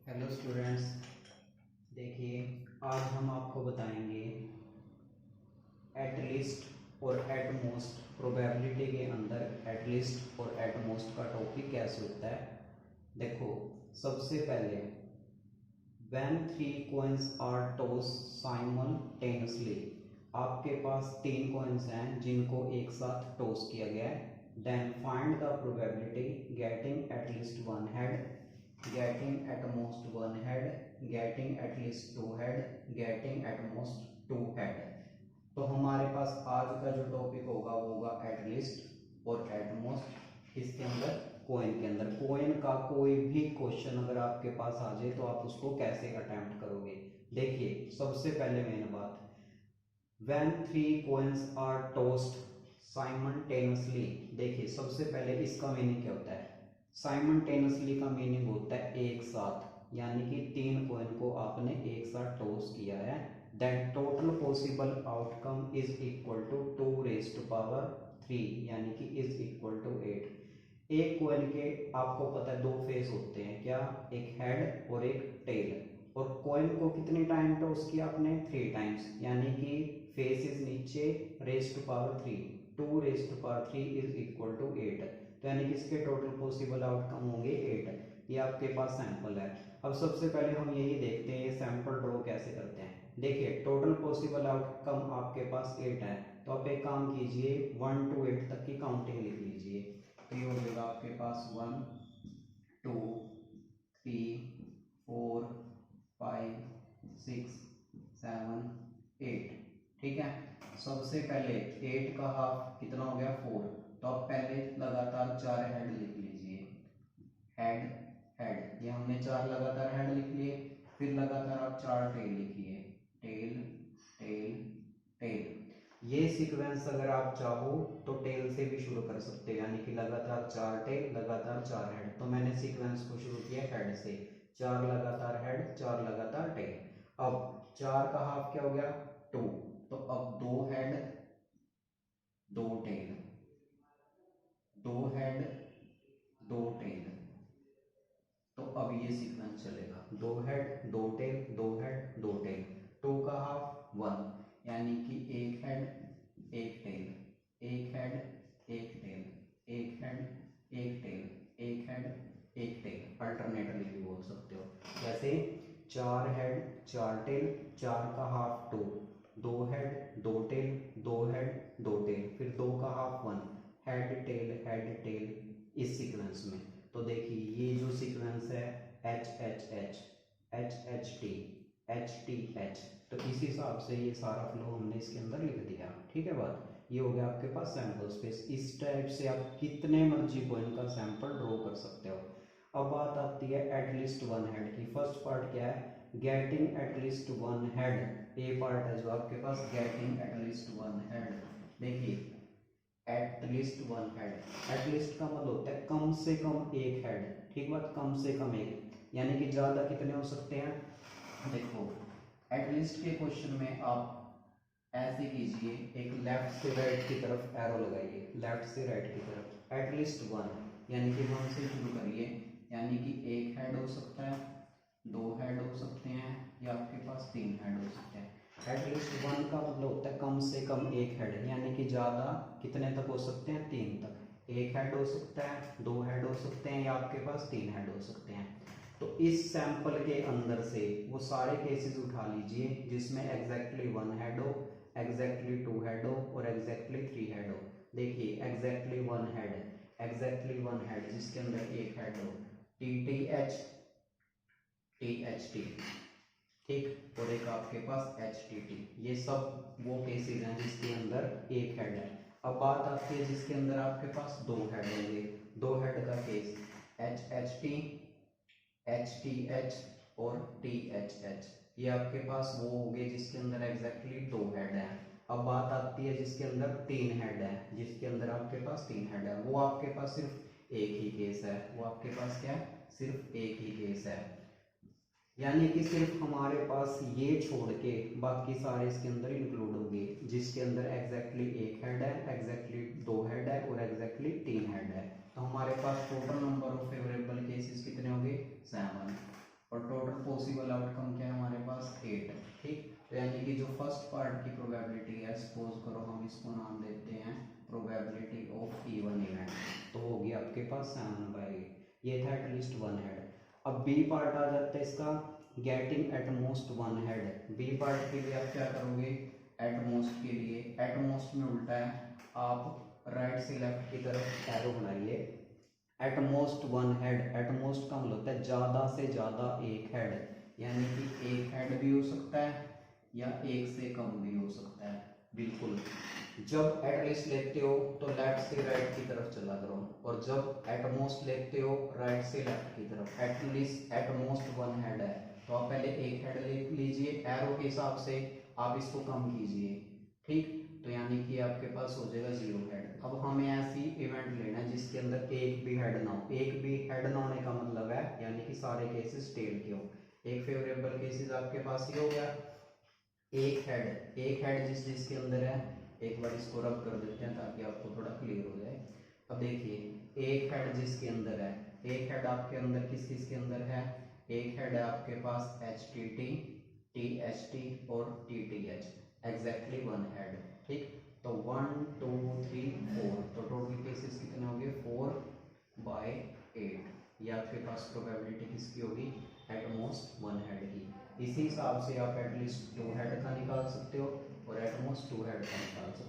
Hello students, देखिए आज हम आपको बताएंगे एटलीस्ट और एटमोस्ट प्रोबेबिलिटी के अंदर एटलीस्ट और एटमोस्ट का टॉपिक कैसे होता है। देखो, सबसे पहले when three coins are toss simultaneously, आपके पास तीन कॉइन्स हैं जिनको एक साथ टॉस किया गया है। Then find the probability getting at least one head, getting at most one head, getting at least two head, getting at most two head। तो हमारे पास आज का जो टॉपिक होगा वो होगा एटलीस्ट और एटमोस्ट। इसके अंदर कोइन के अंदर कोइन का कोई भी क्वेश्चन अगर आपके पास आ जाए तो आप उसको कैसे अटेम्प्ट करोगे। देखिए, सबसे पहले मेन बात, when three coins are tossed simultaneously. देखिए, सबसे पहले इसका मीनिंग क्या होता है। साइमल्टेनियसली का मीनिंग होता है एक साथ, यानी कि तीन कॉइन को आपने एक साथ टॉस किया है। Then total possible outcome is equal to 2 raise to power 3, यानी कि इज इक्वल टू 8। एक कॉइन के आपको पता है दो फेस होते हैं, क्या, एक हेड और एक टेल। और कॉइन को कितने टाइम टॉस किया आपने, 3 टाइम्स, यानी कि फेस इज नीचे, raise to power 3, 2 raise to power 3 is equal to 8। तो यानी कि इसके टोटल पॉसिबल आउटकम होंगे 8। ये आपके पास सैंपल है। अब सबसे पहले हम यही देखते हैं ये सैंपल ड्रॉ कैसे करते हैं। देखिए, टोटल पॉसिबल आउटकम आपके पास 8 है, तो आप एक काम कीजिए 1 to 8 तक की काउंटिंग लिख लीजिए। तो ये हो जाएगा आपके पास 1 2 3 4 5 6 7 8। ठीक है, सबसे पहले 8 का हाफ कितना हो गया, 4। तो आप पहले लगातार 4 हेड लिख लीजिए, हेड हेड, ये हमने 4 लगातार हेड लिख लिए। फिर लगातार आप 4 टेल लिखिए, टेल टेल टेल। ये सीक्वेंस अगर आप चाहो तो टेल से भी शुरू कर सकते हो, यानी कि लगातार 4 टेल, लगातार 4 हेड। तो मैंने सीक्वेंस को शुरू किया हेड से, 4 लगातार हेड, 4 लगातार टेल। अब 4 का हाफ क्या हो गया, 2। तो अब 2 हेड 2 टेल, 2 हेड 2 टेल। तो अब ये सीक्वेंस चलेगा, 2 हेड 2 टेल, 2 हेड 2 टेल। 2 का हाफ 1, यानी कि एक हेड एक टेल, एक हेड एक टेल, एक हेड एक टेल, एक हेड एक टेल। अल्टरनेटली भी बोल सकते हो, जैसे 4 हेड 4 टेल, 4 का half 2, 2 head 2 tail, 2 head 2 tail, फिर 2 का हाफ 1, हेड टेल, इस सीक्वेंस में। तो देखिए ये जो सीक्वेंस है H H H, H H T, H T H, तो इस हिसाब से ये सारा फ्लो हमने इसके अंदर लिख दिया। ठीक है बात, ये हो गया आपके पास सैंपल स्पेस। इस टाइप से आप कितने मर्जी कॉइन का सैंपल ड्रॉ कर सकते हो। अब बात आती है एटलीस्ट वन हेड की। फर्स्ट पार्ट क्या है, गेटिंग एटलीस्ट वन हेड। ए पार्ट है जो आपके पास गेटिंग एटलीस्ट वन हेड। देखिए, एटलीस्ट वन हेड, एटलीस्ट का मतलब होता है कम से कम एक हेड। ठीक बात, कम से कम एक, यानी कि ज्यादा कितने हो सकते हैं। देखो, एटलीस्ट के क्वेश्चन में आप ऐसे कीजिए, एक लेफ्ट से राइट की तरफ एरो लगाइए, लेफ्ट से राइट की तरफ एटलीस्ट वन, यानी कि वन से शुरू करिए, यानी कि एक हेड हो सकता है, 2 हेड हो सकते हैं, या आपके पास 3 हेड हो सकते हैं। एटलीस्ट वन का मतलब होता है कम से कम एक हेड, यानी कि ज़्यादा कितने तक हो सकते हैं, 3 तक। एक हेड हो सकता है, 2 हेड हो सकते हैं, या आपके पास 3 हेड हो सकते हैं। तो इस सैंपल के अंदर से वो सारे केसेस उठा लीजिए जिसमें एग्जैक्टली वन हेड हो, एग्जैक्टली 2 हेड हो और एग्जैक्टली 3 हेड हो। देखिए, exactly one head, exactly one head जिसके अंदर एक हेड हो, T T H, T H T. ठीक, और एक आपके पास एच टी टी। ये सब वो केसेस हैं जिसके अंदर एक हेड है। अब बात आती है जिसके अंदर आपके पास 2 हेड होंगे। 2 हेड का case H H T, H T H और टी एच एच। ये आपके पास वो हो गए जिसके अंदर एग्जैक्टली 2 हेड है। अब बात आती है जिसके अंदर 3 हेड है, जिसके अंदर आपके पास 3 हेड है, वो आपके पास सिर्फ एक ही केस है। वो आपके पास क्या है, सिर्फ एक ही केस है, यानी कि सिर्फ हमारे पास ये छोड़ के बाकी सारे इसके अंदर इंक्लूड होंगे जिसके अंदर एग्जैक्टली एक हेड है, एग्जैक्टली 2 हेड है और एग्जैक्टली 3 हेड है। तो हमारे पास total number of favourable cases कितने होंगे, 7। और ऑफ इवन इवेंट, तो हो गया आपके पास 7/8, ये था एटलीस्ट वन हेड। अब बी पार्ट आ जाता है इसका, getting at most one head. B part के लिए आप क्या करोगे, एट मोस्ट के लिए, एट मोस्ट में उल्टा है, आप राइट से लेफ्ट की तरफ एरो बनाइए। Eight most one head, at most का मतलब होता है ज़्यादा से ज़्यादा एक हेड, यानी कि एक हेड भी हो सकता है या एक से कम भी हो सकता है। बिल्कुल, जब एटलीस्ट लेते हो तो लेफ्ट से राइट की तरफ चला करो, और जब एट मोस्ट लेते हो राइट से लेफ्ट की तरफ। At least eight most one head है तो आप पहले एक हेड ले लीजिए, एरो के हिसाब से आप इसको कम कीजिए, ठीक। तो यानी कि आपके पास हो जाएगा 0 हेड। अब हमें ऐसी इवेंट लेना है जिसके अंदर एक भी हेड ना हो। एक भी हेड ना होने का मतलब है यानी कि सारे केसेस टेल के हो। एक फेवरेबल केसेस आपके पास ये हो गया, एक हेड जिसके अंदर है, एक बार इसको रब कर देते हैं ताकि आपको थोड़ा क्लियर हो जाए। अब देखिए एक हेड जिसके अंदर है, एक हेड आपके अंदर किस किस के अंदर है, एक हेड है आपके पास HTT, THT और TTH, एग्जैक्टली वन हेड, ठीक। तो 1 2 3 4, तो टोटल केसेस कितने हो गए, 4/8। ये आपके पास प्रोबेबिलिटी किसकी होगी, एट मोस्ट वन हेड की। इसी हिसाब से आप एटलीस्ट 2 हेड का निकाल सकते हो और एट मोस्ट 2 हेड का निकाल सकते हो।